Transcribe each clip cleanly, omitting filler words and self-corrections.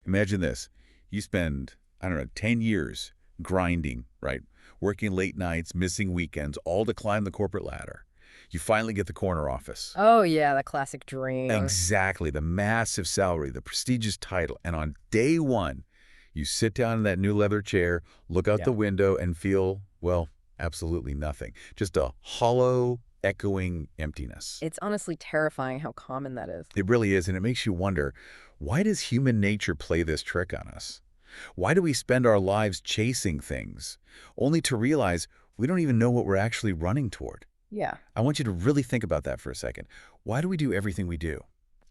Imagine this. You spend, I don't know, 10 years grinding, right? Working late nights, missing weekends, all to climb the corporate ladder. You finally get the corner office. Oh, yeah, the classic dream. Exactly. The massive salary, the prestigious title. And on day one, you sit down in that new leather chair, look out Yeah. the window, and feel, well, absolutely nothing. Just a hollow, echoing emptiness. It's honestly terrifying how common that is. It really is, and it makes you wonder, why does human nature play this trick on us? Why do we spend our lives chasing things, only to realize we don't even know what we're actually running toward? Yeah. I want you to really think about that for a second. Why do we do everything we do?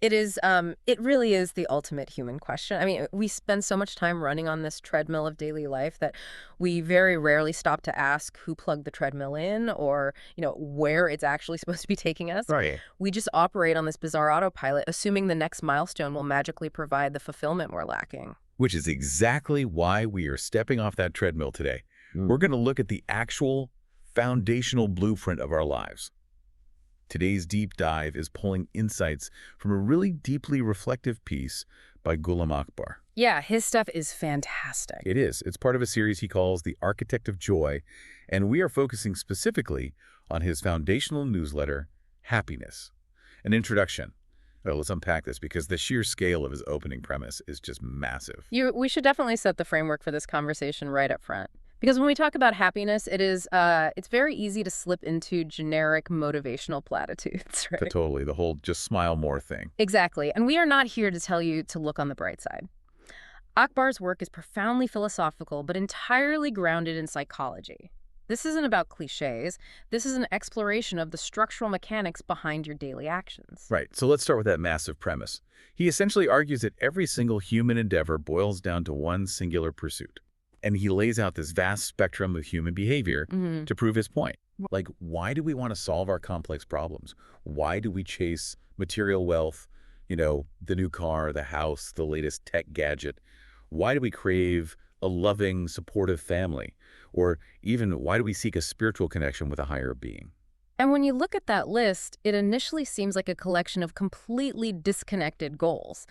It really is the ultimate human question. I mean, we spend so much time running on this treadmill of daily life that we very rarely stop to ask who plugged the treadmill in or, where it's actually supposed to be taking us. Right. We just operate on this bizarre autopilot, assuming the next milestone will magically provide the fulfillment we're lacking. Which is exactly why we are stepping off that treadmill today. We're going to look at the actual foundational blueprint of our lives. Today's deep dive is pulling insights from a really deeply reflective piece by Ghulam Akbar. Yeah, his stuff is fantastic. It is. It's part of a series he calls The Architect of Joy, and we are focusing specifically on his foundational newsletter, Happiness. An introduction. Well, let's unpack this because the sheer scale of his opening premise is just massive. We should definitely set the framework for this conversation right up front. Because when we talk about happiness, it's very easy to slip into generic motivational platitudes, right? Totally. The whole just smile more thing. Exactly. And we are not here to tell you to look on the bright side. Akbar's work is profoundly philosophical, but entirely grounded in psychology. This isn't about cliches. This is an exploration of the structural mechanics behind your daily actions. Right. So let's start with that massive premise. He essentially argues that every single human endeavor boils down to one singular pursuit. And he lays out this vast spectrum of human behavior to prove his point. Like, why do we want to solve our complex problems? Why do we chase material wealth, the new car, the house, the latest tech gadget? Why do we crave a loving, supportive family? Or even, why do we seek a spiritual connection with a higher being? And when you look at that list, it initially seems like a collection of completely disconnected goals.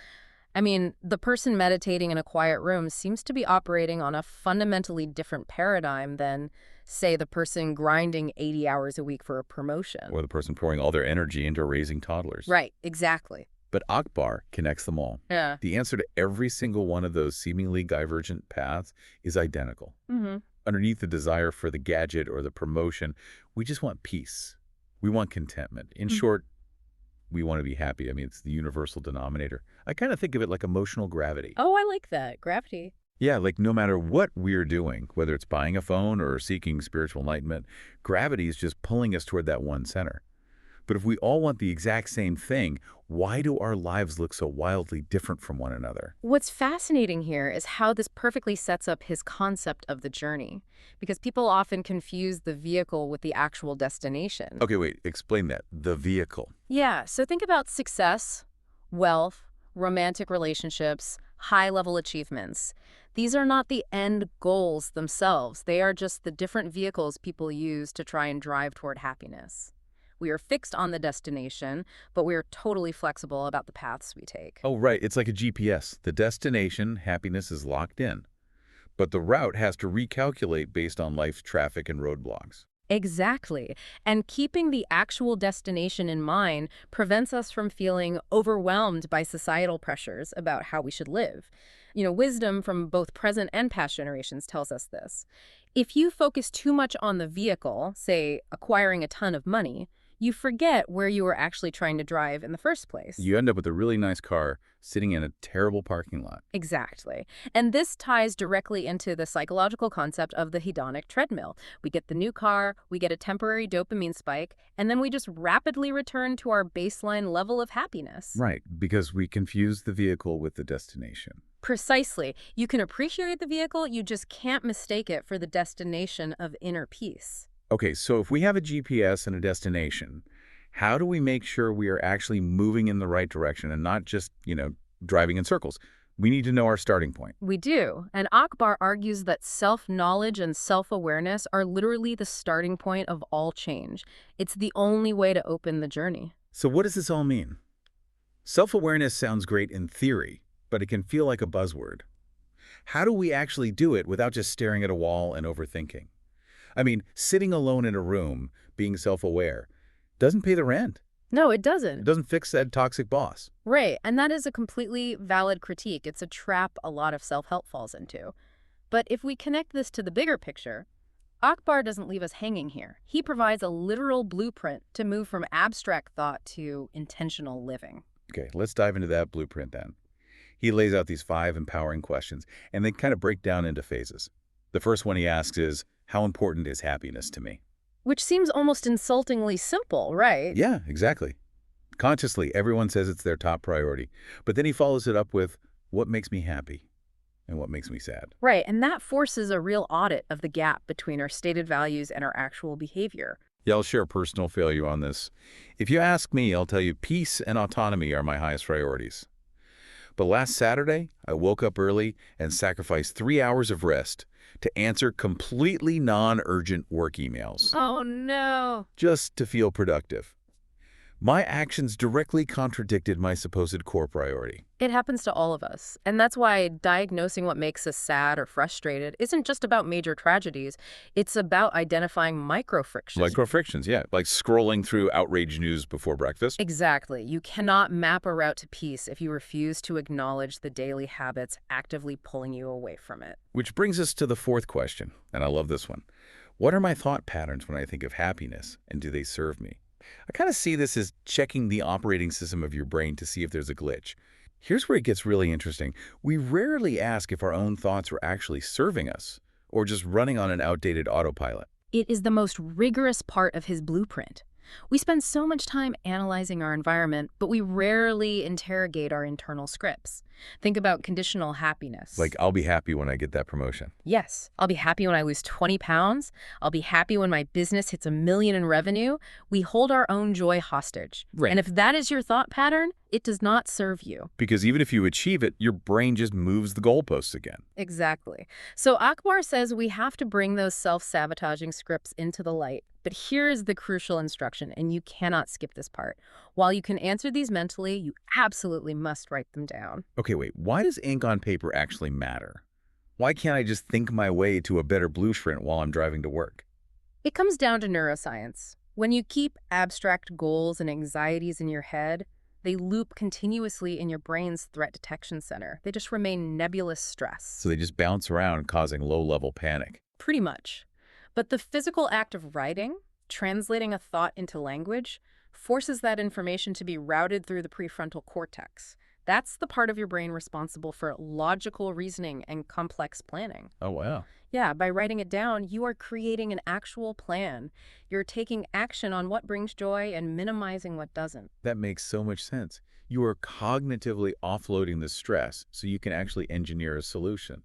I mean, the person meditating in a quiet room seems to be operating on a fundamentally different paradigm than, say, the person grinding 80 hours a week for a promotion. Or the person pouring all their energy into raising toddlers. Right, exactly. But Akbar connects them all. Yeah. The answer to every single one of those seemingly divergent paths is identical. Underneath the desire for the gadget or the promotion, we just want peace. We want contentment. In short, we want to be happy. I mean, it's the universal denominator. I kind of think of it like emotional gravity. Oh, I like that. Gravity. Yeah, like no matter what we're doing, whether it's buying a phone or seeking spiritual enlightenment, gravity is just pulling us toward that one center. But if we all want the exact same thing, why do our lives look so wildly different from one another? What's fascinating here is how this perfectly sets up his concept of the journey, because people often confuse the vehicle with the actual destination. Okay, wait, explain that. The vehicle. Yeah, so think about success, wealth, romantic relationships, high-level achievements. These are not the end goals themselves. They are just the different vehicles people use to try and drive toward happiness. We are fixed on the destination, but we are totally flexible about the paths we take. Oh, right. It's like a GPS. The destination, happiness, is locked in. But the route has to recalculate based on life's traffic and roadblocks. Exactly. And keeping the actual destination in mind prevents us from feeling overwhelmed by societal pressures about how we should live. Wisdom from both present and past generations tells us this. If you focus too much on the vehicle, say acquiring a ton of money, you forget where you were actually trying to drive in the first place. You end up with a really nice car sitting in a terrible parking lot. Exactly. And this ties directly into the psychological concept of the hedonic treadmill. We get the new car, we get a temporary dopamine spike, and then we just rapidly return to our baseline level of happiness. Right, because we confuse the vehicle with the destination. Precisely. You can appreciate the vehicle, you just can't mistake it for the destination of inner peace. Okay, so if we have a GPS and a destination, how do we make sure we are actually moving in the right direction and not just, driving in circles? We need to know our starting point. We do. And Akbar argues that self-knowledge and self-awareness are literally the starting point of all change. It's the only way to open the journey. So what does this all mean? Self-awareness sounds great in theory, but it can feel like a buzzword. How do we actually do it without just staring at a wall and overthinking? I mean, sitting alone in a room, being self-aware, doesn't pay the rent. No, it It doesn't. doesn't fix that toxic boss. Right, and that is a completely valid critique. It's a trap a lot of self-help falls into. But if we connect this to the bigger picture, Akbar doesn't leave us hanging here. He provides a literal blueprint to move from abstract thought to intentional living. Okay, let's dive into that blueprint then. He lays out these 5 empowering questions, and they kind of break down into phases. The first one he asks is, how important is happiness to me? Which seems almost insultingly simple, right? Yeah, exactly. Consciously, everyone says it's their top priority. But then he follows it up with, what makes me happy and what makes me sad? Right, and that forces a real audit of the gap between our stated values and our actual behavior. Yeah, I'll share a personal failure on this. If you ask me, I'll tell you peace and autonomy are my highest priorities. But last Saturday, I woke up early and sacrificed 3 hours of rest to answer completely non-urgent work emails, Oh, no. just to feel productive. My actions directly contradicted my supposed core priority. It happens to all of us. And that's why diagnosing what makes us sad or frustrated isn't just about major tragedies. It's about identifying micro frictions. Micro-frictions, yeah, like scrolling through outrage news before breakfast. Exactly. You cannot map a route to peace if you refuse to acknowledge the daily habits actively pulling you away from it. Which brings us to the fourth question, and I love this one. What are my thought patterns when I think of happiness, and do they serve me? I kind of see this as checking the operating system of your brain to see if there's a glitch. Here's where it gets really interesting. We rarely ask if our own thoughts are actually serving us or just running on an outdated autopilot. It is the most rigorous part of his blueprint. We spend so much time analyzing our environment, but we rarely interrogate our internal scripts. Think about conditional happiness. Like, I'll be happy when I get that promotion. Yes, I'll be happy when I lose 20 pounds. I'll be happy when my business hits $1 million in revenue. We hold our own joy hostage. Right. And if that is your thought pattern, it does not serve you. Because even if you achieve it, your brain just moves the goalposts again. Exactly. So Akbar says we have to bring those self-sabotaging scripts into the light. But here is the crucial instruction, and you cannot skip this part. While you can answer these mentally, you absolutely must write them down. Okay, wait, why does ink on paper actually matter? Why can't I just think my way to a better blueprint while I'm driving to work? It comes down to neuroscience. When you keep abstract goals and anxieties in your head, they loop continuously in your brain's threat detection center. They just remain nebulous stress. So they just bounce around, causing low-level panic. Pretty much. But the physical act of writing, translating a thought into language, forces that information to be routed through the prefrontal cortex. That's the part of your brain responsible for logical reasoning and complex planning. Oh, wow. Yeah, by writing it down, you are creating an actual plan. You're taking action on what brings joy and minimizing what doesn't. That makes so much sense. You are cognitively offloading the stress so you can actually engineer a solution.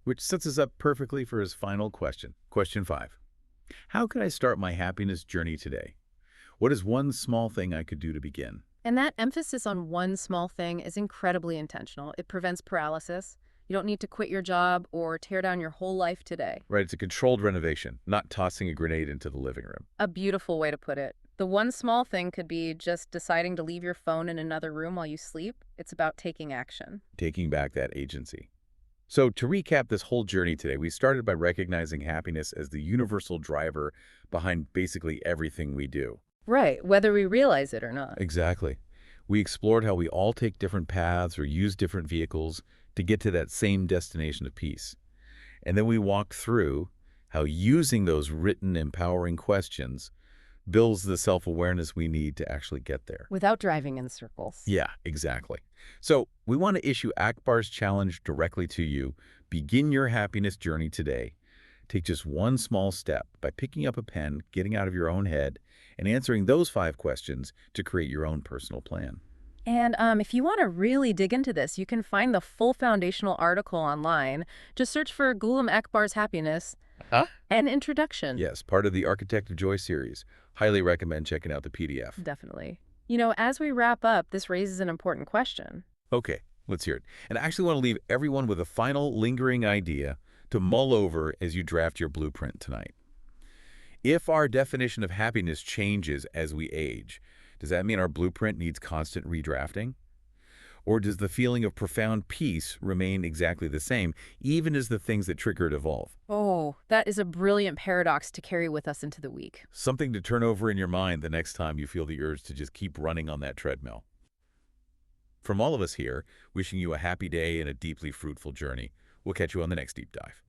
Which sets us up perfectly for his final question. Question 5. How can I start my happiness journey today? What is one small thing I could do to begin? And that emphasis on one small thing is incredibly intentional. It prevents paralysis. You don't need to quit your job or tear down your whole life today. Right, it's a controlled renovation, not tossing a grenade into the living room. A beautiful way to put it. The one small thing could be just deciding to leave your phone in another room while you sleep. It's about taking action. Taking back that agency. So to recap this whole journey today, we started by recognizing happiness as the universal driver behind basically everything we do. Right, whether we realize it or not. Exactly. We explored how we all take different paths or use different vehicles to get to that same destination of peace. And then we walked through how using those written, empowering questions builds the self-awareness we need to actually get there. Without driving in circles. Yeah, exactly. So we want to issue Akbar's challenge directly to you. Begin your happiness journey today. Take just one small step by picking up a pen, getting out of your own head, and answering those 5 questions to create your own personal plan. And if you want to really dig into this, you can find the full foundational article online. Just search for Ghulam Akbar's Happiness and Introduction. Yes, part of the Architect of Joy series. Highly recommend checking out the PDF. Definitely. You know, as we wrap up, this raises an important question. Okay, let's hear it. And I actually want to leave everyone with a final lingering idea to mull over as you draft your blueprint tonight. If our definition of happiness changes as we age, does that mean our blueprint needs constant redrafting? Or does the feeling of profound peace remain exactly the same, even as the things that trigger it evolve? Oh, that is a brilliant paradox to carry with us into the week. Something to turn over in your mind the next time you feel the urge to just keep running on that treadmill. From all of us here, wishing you a happy day and a deeply fruitful journey. We'll catch you on the next deep dive.